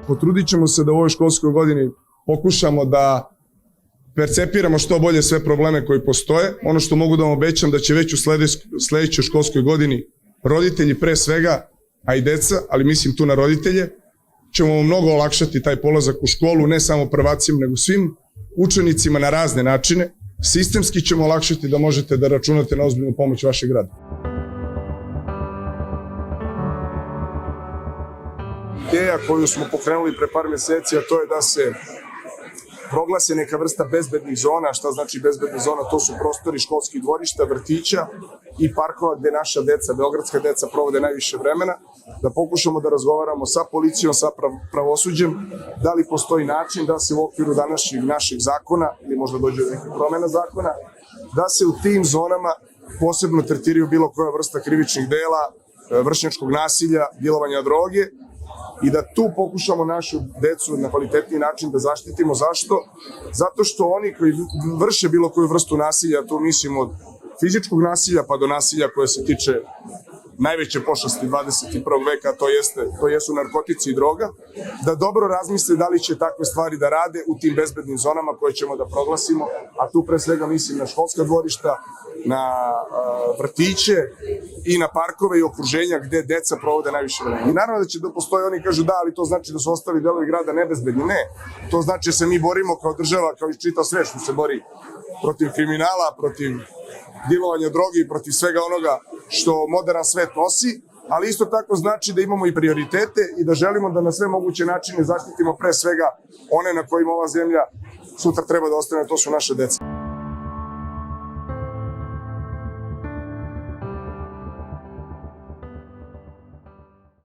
Potrudit ćemo se da u ovoj školskoj godini pokušamo da percepiramo što bolje sve probleme koji postoje. Ono što mogu da vam obećam da će već u sledećoj školskoj godini roditelji pre svega, a i deca, ali mislim tu na roditelje, ćemo mnogo olakšati taj polazak u školu, ne samo prvacima, nego svim učenicima na razne načine. Sistemski ćemo olakšati da možete da računate na ozbiljnu pomoć vašeg grada. Ideja koju smo pokrenuli pre par meseci, a to je da se proglasi neka vrsta bezbednih zona. Šta znači bezbedna zona? To su prostori školskih dvorišta, vrtića i parkova gde naša deca, beogradska deca, provode najviše vremena, da pokušamo da razgovaramo sa policijom, sa pravosuđem, da li postoji način da se u okviru današnjeg našeg zakona, ili možda dođe do neke promena zakona, da se u tim zonama posebno tretiraju bilo koja vrsta krivičnih dela, vršnjačkog nasilja, djelovanja droge, i da tu pokušamo našu decu na kvalitetniji način da zaštitimo. Zašto? Zato što oni koji vrše bilo koju vrstu nasilja, tu mislim od fizičkog nasilja pa do nasilja koje se tiče najveće pošasti 21. veka, to jesu narkotici i droga, da dobro razmisle da li će takve stvari da rade u tim bezbednim zonama koje ćemo da proglasimo, a tu pre svega mislim na školska dvorišta, na vrtiće i na parkove i okruženja gde deca provode najviše vremena. I naravno da će da postoje, oni kažu da, ali to znači da su ostali delovi grada nebezbedni. Ne, to znači da se mi borimo kao država, kao i čitav svet što se bori protiv kriminala, protiv dilovanja droge i protiv svega onoga što modern svet nosi, ali isto tako znači da imamo i prioritete i da želimo da na sve moguće načine zaštitimo pre svega one na kojima ova zemlja sutra treba da ostane, to su naše deca.